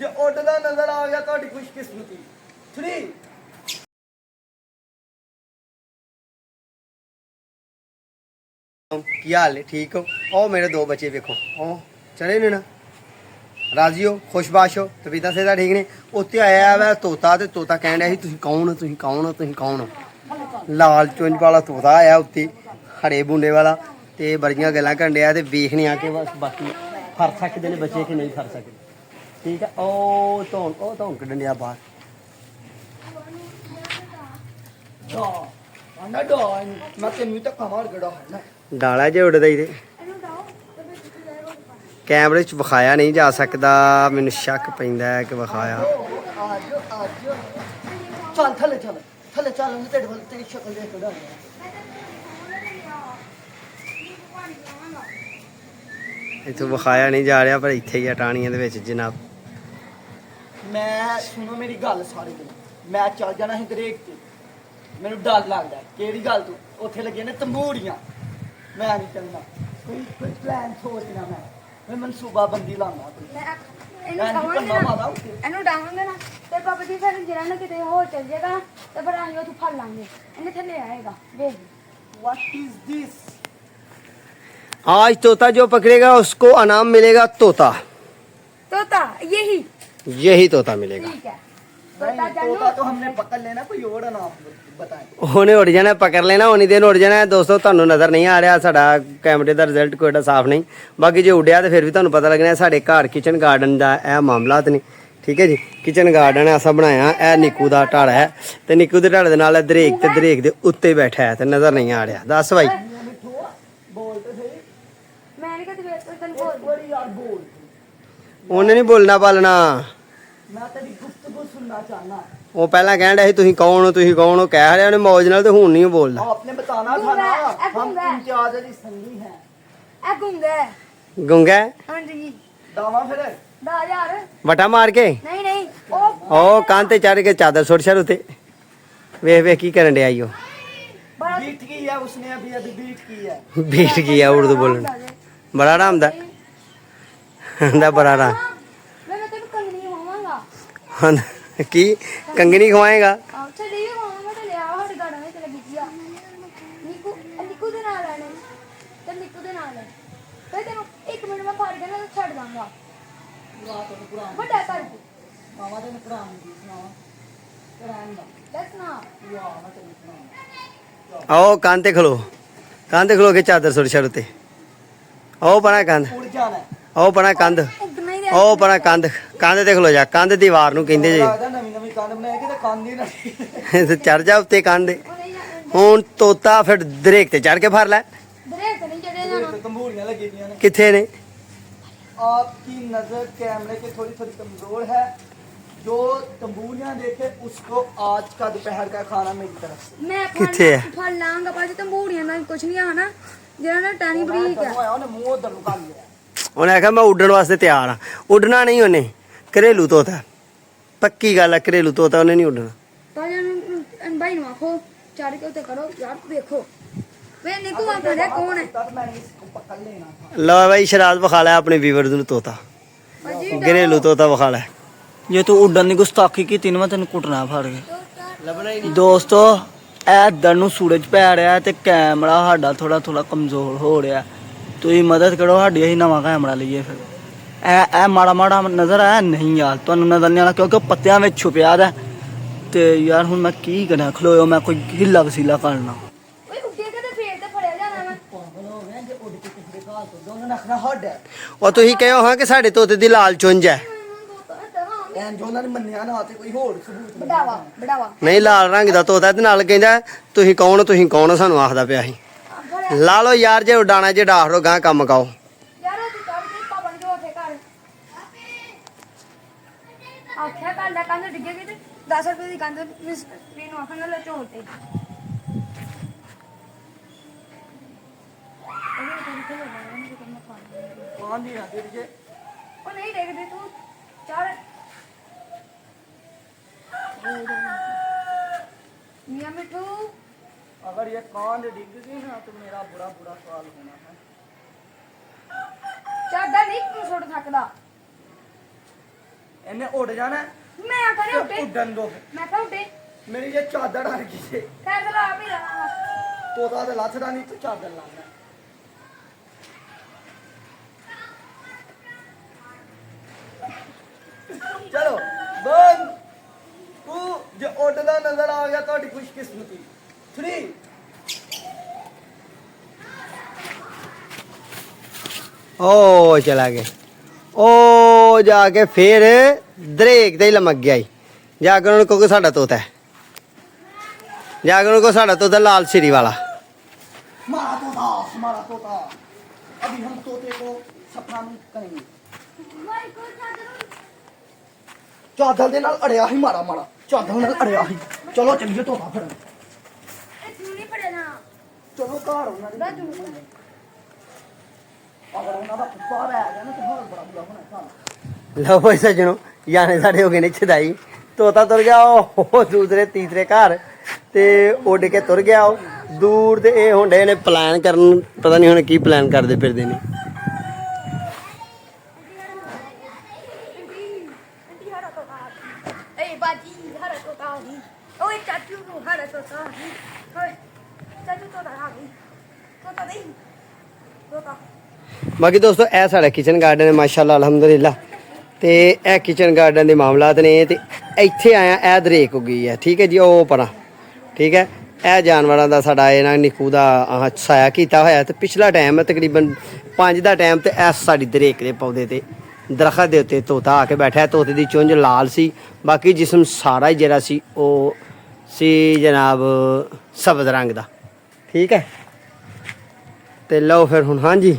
ਜੇ ਉੱਡਦਾ ਨਜ਼ਰ ਆ ਗਿਆ ਤੁਹਾਡੀ ਖੁਸ਼ਕਿਸਮਤੀ। 3 ਕੀ ਹਾਲ ਨੇ? ਠੀਕ ਹੋ? ਉਹ ਮੇਰੇ ਦੋ ਬੱਚੇ ਵੇਖੋ, ਉਹ ਚੜੇ ਨੇ ਨਾ, ਰਾਜੀ ਹੋ, ਖੁਸ਼ਬਾਸ਼ ਹੋ, ਤਬੀਅਤਾਂ ਸਿਹਤਾਂ ਠੀਕ ਨੇ। ਉੱਤੇ ਆਇਆ ਵਾ ਤੋਤਾ, ਤੇ ਤੋਤਾ ਕਹਿਣ ਡਿਆ ਸੀ ਤੁਸੀਂ ਕੌਣ ਹੋ, ਤੁਸੀਂ ਕੌਣ ਹੋ, ਤੁਸੀਂ ਕੌਣ ਹੋ। ਲਾਲ ਚੁੰਝ ਵਾਲਾ ਤੋਤਾ ਆਇਆ ਉੱਤੇ, ਹਰੇ ਬੁੰਡੇ ਵਾਲਾ, ਤੇ ਬੜੀਆਂ ਗੱਲਾਂ ਕਰਨ ਡਿਆ। ਤੇ ਵੇਖਣੇ ਆ ਕਿ ਬਸ ਬਾਕੀ ਫਰ ਸਕਦੇ ਨੇ ਬੱਚੇ ਕਿ ਨਹੀਂ ਫਰ ਸਕਦੇ। ਠੀਕ ਹੈ। ਉਹ ਧੌਣ ਕੱਢਣ ਡਿਆ ਬਾਹਰ। ਮੈਂ ਤੈਨੂੰ ਤਾਂ ਕਮਾਲ ਗੜਾ ਹੈ ਡਾਲਾ ਜੇ ਉੱਡਦਾ ਹੀ ਤੇ ਕੈਮਰੇ 'ਚ ਵਿਖਾਇਆ ਨਹੀਂ ਜਾ ਸਕਦਾ, ਮੈਨੂੰ ਸ਼ੱਕ ਪੈਂਦਾ ਹੈ ਕਿ ਵਿਖਾਇਆ। ਚੱਲ ਥੱਲੇ ਚੱਲ ਥੱਲੇ ਚੱਲ, ਤੇਰੇ ਵੱਲ ਤੇਰੀ ਸ਼ਕਲ ਦੇਖ ਕੇ ਇੱਥੋਂ ਵਿਖਾਇਆ ਨਹੀਂ ਜਾ ਰਿਹਾ, ਪਰ ਇੱਥੇ ਹੀ ਆ ਟਾਹਣੀਆਂ ਦੇ ਵਿੱਚ ਜਨਾਬ। ਮੈਂ ਸੁਣੋ ਮੇਰੀ ਗੱਲ ਸਾਰੇ ਦਿਨ, ਮੈਂ ਚੱਲ ਜਾਣਾ ਸੀ ਦਰੇਕ ਤੇ। ਮੈਨੂੰ ਡਰ ਲੱਗਦਾ। ਕਿਹੜੀ ਗੱਲ ਤੂੰ? ਉੱਥੇ ਲੱਗੀਆਂ ਨੇ ਤੰਬੂੜੀਆਂ, ਮੈਂ ਨਹੀਂ ਚੱਲਣਾ। ਕੋਈ ਪਲਾਨ ਸੋਚਣਾ ਮੈਂ ਮਨਸੂਬਾ ਬੰਦੀ ਲਾਉਣਾ। ਇਹਨੂੰ ਡਾਵਾਂਗੇ ਨਾ ਤੇ ਬਾਬਾ ਜੀ ਫਿਰ ਜਿਹੜਾ ਨਾ ਕਿਤੇ ਹੋਰ ਚੱਲ ਜਾਏਗਾ ਤੇ ਫਿਰ ਆਈਓ ਤੂੰ ਫੜ ਲਾਂਗੇ। ਇਹਨੇ ਥੱਲੇ ਆਏਗਾ। ਵੇਖ व्हाट इज दिस? आज तोता जो पकड़ेगा उसको इनाम मिलेगा तोता। तोता यही तोता मिलेगा। ठीक है। तोता तो हमने पकड़ लेना, कोई और नाम बताएं। ਉਹਨੇ ਉੱਡ ਜਾਣਾ, ਪਕੜ ਲੈਣਾ, ਉਨੀ ਦਿਨ ਉੱਡ ਜਾਣਾ। ਦੋਸਤੋ ਤੁਹਾਨੂੰ ਨਜ਼ਰ ਨਹੀਂ ਆ ਰਿਹਾ, ਸਾਡਾ ਕੈਮਰੇ ਦਾ ਰਿਜ਼ਲਟ ਕੋਈ ਏਡਾ ਸਾਫ਼ ਨਹੀਂ। ਬਾਕੀ ਜੇ ਉੱਡਿਆ ਤੇ ਫਿਰ ਵੀ ਤੁਹਾਨੂੰ ਪਤਾ ਲੱਗਣਾ ਸਾਡੇ ਘਰ ਕਿਚਨ ਗਾਰਡਨ ਦਾ ਇਹ ਮਾਮਲਾਤ ਨੇ। ਠੀਕ ਹੈ ਜੀ, ਕਿਚਨ ਗਾਰਡਨ ਐਸਾ ਬਣਾਇਆ। ਇਹ ਨਿੱਕੂ ਦਾ ਢਾਲਾ ਹੈ ਤੇ ਨਿੱਕੂ ਦੇ ਢਾਲੇ ਦੇ ਨਾਲ ਦਰੇਕ ਤੇ ਦਰੇਕ ਦੇ ਉੱਤੇ ਬੈਠਾ ਹੈ ਤੇ ਨਜ਼ਰ ਨਹੀਂ ਆ ਰਿਹਾ। ਦੱਸ ਭਾਈ। ਮੈਂ ਨਹੀਂ ਕਦੇ ਤੈਨੂੰ बड़ी यार बोल, ਉਹਨੇ ਨਹੀਂ ਬੋਲਣਾ ਪਾਲਣਾ। मैं तेरी गुफ्तगू सुनना चाहना। ਉਹ ਪਹਿਲਾਂ ਕਹਿਣ ਡਿਆ ਸੀ ਤੁਸੀਂ ਕੌਣ ਹੋ, ਤੁਸੀਂ ਕੌਣ ਹੋ, ਕਹਿ ਰਿਹਾ ਉਹਨੇ ਮੌਜ ਨਾਲ, ਤੇ ਹੁਣ ਨਹੀਂ ਬੋਲਦਾ। आपने बताना था ना, हम इम्तियाज अली संगी हैं। ਇਹ ਗੁੰਗਾ ਹੈ। ਗੁੰਗਾ ਹੈ? ਹਾਂਜੀ दावा फिर 10000 ਵਟਾ ਮਾਰ ਕੇ ਨਹੀਂ ਉਹ ਉਹ ਕੰਨ ਤੇ ਚੜ ਕੇ ਚਾਦਰ ਸੁੱਟ ਛੜ ਉੱਤੇ। ਵੇਖ ਵੇਖ ਕੀ ਕਰਨ ਡਿਆ ਈ ਉਹ। बीट की है उसने, अभी बीट की है। ਬੀਟ ਕੀ ਆ ਉਰਦੂ ਬੋਲਣ। ਬੜਾ ਆਰਾਮ ਦਾ ਬੜਾ ਆਰਾਮ। ਮੈਂ ਤੈਨੂੰ ਕੰਗਣੀ ਖਵਾਵਾਂਗਾ। ਕੀ ਕੰਗਣੀ ਖਵਾਏਗਾ? ਅੱਛਾ ਦੇ ਖਵਾਵਾਂਗਾ ਤੇ ਲਿਆ ਸਾਡੇ ਗਾੜਾਂ ਵਿੱਚ ਲੱਗੀ ਸੀ ਆ। ਨਿੱਕੂ ਦੇ ਨਾਲ ਆਣੇ ਤੇ ਨਿੱਕੂ ਦੇ ਨਾਲ ਤੇ ਤੈਨੂੰ 1 ਮਿੰਟ ਮੈਂ ਫੜ ਕੇ ਨਾ ਛੱਡ ਦਾਂਗਾ। ਵੱਡਾ ਕਰ ਦੇ मामा तेन कुरान दी सुनावा, कुरान दा ਦੱਸ ਨਾ। वाह मैं तेन सुनावा। ਆਓ ਕੰਨ ਤੇ ਖਲੋ, ਕੰਨ ਤੇ ਖਲੋ ਕੇ ਚਾਦਰ ਸੁੱਟ ਛੜ ਉੱਤੇ। ਆਓ ਪਰਾਂ ਕੰਧ, उड़ जाना है। ਆਓ ਪਰਾਂ ਕੰਧ, ਉੱਡਣਾ ਹੀ ਆਓ ਪਰਾਂ ਕੰਧ। ਕੰਧ ਤੇ ਖਲੋ ਜਾ, ਕੰਧ ਦੀਵਾਰ ਨੂੰ ਕਹਿੰਦੇ ਜੀ। ਲੱਗਦਾ ਨਵੀਂ ਨਵੀਂ ਕੰਧ ਬਣਾਇਆ ਕਿ ਤੇ ਕੰਧ ਹੀ ਨਾ ਤੇ ਚੜ ਜਾ ਉੱਤੇ ਕੰਧ ਦੇ। ਉਹ ਨਹੀਂ ਜਾਣਾ। ਹੁਣ ਤੋਤਾ ਫਿਰ ਦਰੇਕ ਤੇ ਚੜ ਕੇ ਫੜ ਲੈ। ਦਰੇਕ ਨਹੀਂ ਚੜੇ ਜਾਣਾ। तंबूरियां लगी हुई हैं। ਕਿੱਥੇ ਨੇ? आपकी नजर कैमरे की थोड़ी थोड़ी कमजोर है। जो तंबूरियां देखे उसको आज का दोपहर का खाना मेरी तरफ से। ਮੈਂ ਕਿੱਥੇ ਹੈ? ਫੜ ਲਾਂਗਾ ਬਾਜੀ ਤੰਬੂੜੀਆਂ ਦਾ ਕੁਝ ਨਹੀਂ ਆਣਾ ਜਿਹੜਾ ਨਾ ਟਾਣੀ ਬਰੀਕ ਆ। ਉਹਨੇ ਮੂੰਹ ਉਧਰ ਨੂੰ ਕਰ ਲਿਆ। ਉਹਨੇ ਆਖਿਆ ਮੈਂ ਉੱਡਣ ਵਾਸਤੇ ਤਿਆਰ ਆ। ਉੱਡਣਾ ਨਹੀਂ ਉਹਨੇ, ਘਰੇਲੂ ਤੋਤਾ। ਪੱਕੀ ਗੱਲ ਆ, ਘਰੇਲੂ ਤੋਤਾ, ਉਹਨੇ ਨਹੀਂ ਉੱਡਣਾ। ਤਾਂ ਜਾਨ ਭਾਈ ਨੂੰ ਆਖੋ ਚੜ ਕੇ ਉੱਤੇ ਕਰੋ ਯਾਰ ਦੇਖੋ ਵੇ ਨਿੱਕੂ ਆ ਬੜੇ ਕੌਣ ਹੈ तब मैंने इसको पकड़ लेना था। ਲਓ ਬਾਈ ਸ਼ਰਾਜ਼ ਵਿਖਾ ਲੈ ਆਪਣੇ ਵੀਵਰ ਨੂੰ ਤੋਤਾ, ਭਾਜੀ ਘਰੇਲੂ ਤੋਤਾ ਵਿਖਾ ਲੈ। ਜੇ ਤੂੰ ਉੱਡਣ ਦੀ ਗੁਸਤਾਖੀ ਕੀਤੀ ਨਾ ਮੈਂ ਤੈਨੂੰ ਕੁੱਟਣਾ ਫੜ ਕੇ। ਲੱਭਣਾ ਹੀ ਨਹੀਂ। ਦੋਸਤੋ ਇੱਧਰ ਨੂੰ ਸੂਰਜ ਪੈ ਰਿਹਾ ਤੇ ਕੈਮਰਾ ਸਾਡਾ ਥੋੜਾ ਕਮਜ਼ੋਰ ਹੋ ਰਿਹਾ। ਤੁਸੀਂ ਮਦਦ ਕਰੋ ਸਾਡੀ, ਅਸੀਂ ਨਵਾਂ ਕੈਮਰਾ ਲਈਏ। ਫਿਰ ਇਹ ਮਾੜਾ ਨਜ਼ਰ ਆਇਆ ਨਹੀਂ ਯਾਰ, ਤੁਹਾਨੂੰ ਨਜ਼ਰ ਨਹੀਂ ਆਣਾ ਕਿਉਂਕਿ ਉਹ ਪੱਤਿਆਂ ਵਿੱਚ ਛੁਪਿਆ ਦਾ। ਤੇ ਯਾਰ ਹੁਣ ਮੈਂ ਕੀ ਕਰਾਂ, ਖਲੋਇਓ ਮੈਂ ਕੋਈ ਹਿੱਲਾ ਵਸੀਲਾ ਕਰਨਾ। ਓਏ ਉੱਡੇ ਕੇ ਤੇ ਫੇਰ ਤੇ ਫੜਿਆ ਜਾਣਾ ਮੈਂ ਉਹ ਤੁਸੀਂ ਕਹੋ ਹਾਂ ਕਿ ਸਾਡੇ ਤੋਤੇ ਦੀ ਲਾਲ ਚੁੰਝ ਹੈ। ਬੜਾਵਾ ਨਹੀਂ, ਲਾਲ ਰੰਗ ਦਾ ਤੋਤਾ ਤੇ ਨਾਲ ਕਹਿੰਦਾ ਤੁਸੀਂ ਕੌਣ ਸਾਨੂੰ ਆਖਦਾ ਪਿਆ ਸੀ। ਲਾ ਲਓ ਯਾਰ, ਜੇ ਉਡਾਣਾ ਜੇ ਡਾਹ ਰੋ ਗਾਂ ਕੰਮ ਕਾਓ। ਯਾਰ ਉਹ ਤੂੰ ਚੜ ਕੇ ਪਾਵਣ ਜੋ ਉੱਥੇ ਘਰ ਆਖਿਆ ਕੱਲ ਦਾ ਕੰਨ ਡਿੱਗੇਗੀ ਤੇ 10 ਰੁਪਏ ਦੀ ਕੰਨ ਮਿਸਤਰੀ ਨੂੰ ਆਖਾਂਗਾ ਲੈ ਝੋਲ ਤੇ ਉਹ ਨਹੀਂ ਦੇਖਦੇ ਤੂੰ ਚੜ मियां मिठू अगर ये कांड डिग गई ना तो मेरा बुरा सवाल होना है। चादा नहीं तू छोड़ सकदा ਇਹਨੇ ਉੱਡ ਜਾਣਾ ਮੈਂ ਆਖਾਂ ਤੇ ਉੱਡੇ ਉੱਡਣ ਦੋ ਮੈਂ ਤਾਂ ਉੱਡੇ ਮੇਰੀ ਜੇ ਚਾਦਰ ਅੜ ਗਈ ਸੀ ਕਰ ਦੇ ਲਾ ਵੀ ਲਾ ਤੋਤਾ ਤੇ ਲੱਥਦਾ ਨਹੀਂ ਤੂੰ ਚਾਦਰ ਲਾਣਾ ਚਲੋ 1 2 ਜੇ ਉੱਡਦਾ ਨਜ਼ਰ ਆ ਗਿਆ ਤੁਹਾਡੀ ਖੁਸ਼ਕਿਸਮਤੀ 3 ਉਹ ਚਲਾ ਗਿਆ ਉਹ ਜਾ ਕੇ ਫੇਰ ਦਰੇਕ ਤੇ ਹੀ ਲਮਕ ਗਿਆ ਈ ਜਾ ਕੇ ਉਹਨੂੰ ਕਹੋ ਸਾਡਾ ਤੋਤਾ ਹੈ ਜਾ ਕੇ ਉਹਨੂੰ ਕਹੋ ਸਾਡਾ ਤੋਤਾ ਲਾਲ ਸ਼ਰੀ ਵਾਲਾ हमारा तोता अभी हम तोते को सपना में करेंगे ਮਾਈ ਕੋ ਚਾਦਰ ਚਾਦਰ ਦੇ ਨਾਲ ਅੜਿਆ ਹੀ ਮਾਰਾ ਚਾਦਰ ਨਾਲ ਅੜਿਆ ਹੀ ਚਲੋ ਚੱਲੀਏ ਤੋਤਾ ਫਿਰ ਇਹ ਤੂੰ ਨਹੀਂ ਪੜਨਾ ਚਲੋ ਘਰ ਉਹਨਾਂ ਦਾ ਦੇ ਤੂੰ ਅਗਰ ਉਹਨਾਂ ਦਾ ਕੁੱਤਾ ਰਹਿ ਗਿਆ ਨਾ ਤੇ ਹੋਰ ਬੜਾ ਬੁਰਾ ਹੋਣਾ ਘਰ ਲਓ ਭਾਈ ਸੱਜਣੋ ਜਾਣੇ ਸਾਡੇ ਹੋ ਗਏ ਨੇ ਛਦਾਈ ਤੋਤਾ ਤੁਰ ਗਿਆ ਉਹ ਦੂਸਰੇ ਤੀਸਰੇ ਘਰ ਤੇ ਉੱਡ ਕੇ ਤੁਰ ਗਿਆ ਉਹ ਦੂਰ ਤੇ ਇਹ ਹੁੰਦੇ ਨੇ ਪਲਾਨ ਕਰਨ ਪਤਾ ਨਹੀਂ ਹੁਣ ਕੀ ਪਲਾਨ ਕਰਦੇ ਫਿਰਦੇ ਨੇ ਆਂਟੀ ਹਰਾ ਤੋਤਾ ਏ ਬਾਜੀ ਹਰਾ ਤੋਤਾ ਹੀ ਓਏ ਚਾਚੂ ਨੂੰ ਹਰਾ ਤੋਤਾ ਹੀ ਓਏ ਚਾਚੂ ਤੋਤਾ ਆ ਗਈ ਤੋਤਾ ਦੇ ਤੋਤਾ ਬਾਕੀ ਦੋਸਤੋ ਇਹ ਸਾਡਾ ਕਿਚਨ ਗਾਰਡਨ ਹੈ ਮਾਸ਼ਾਅੱਲਾ ਅਲਹਮਦੁਲਿਲਾ ਤੇ ਇਹ ਕਿਚਨ ਗਾਰਡਨ ਦੇ ਮਾਮਲਾਤ ਨੇ ਤੇ ਇੱਥੇ ਆਇਆ ਇਹ ਦਰੇਕ ਹੋ ਗਈ ਹੈ ਠੀਕ ਹੈ ਜੀ ਉਹ ਪਰਾਂ ਠੀਕ ਹੈ ਇਹ ਜਾਨਵਰਾਂ ਦਾ ਸਾਡਾ ਇਹਨਾਂ ਨਿੱਕੂ ਦਾ ਆਹ ਸਾਇਆ ਕੀਤਾ ਹੋਇਆ ਤੇ ਪਿਛਲਾ ਟਾਈਮ ਹੈ ਤਕਰੀਬਨ 5 ਦਾ ਟਾਈਮ ਤੇ ਇਸ ਸਾਡੀ ਦਰੇਕ ਦੇ ਪੌਦੇ ਤੇ ਦਰਖਤ ਦੇ ਉੱਤੇ ਤੋਤਾ ਆ ਕੇ ਬੈਠਾ ਤੋਤੇ ਦੀ ਚੁੰਝ ਲਾਲ ਸੀ ਬਾਕੀ ਜਿਸਮ ਸਾਰਾ ਹੀ ਜਿਹੜਾ ਸੀ ਉਹ ਸੀ ਜਨਾਬ ਸਬਜ਼ ਰੰਗ ਦਾ ਠੀਕ ਹੈ ਤੇ ਲਓ ਫਿਰ ਹੁਣ ਹਾਂਜੀ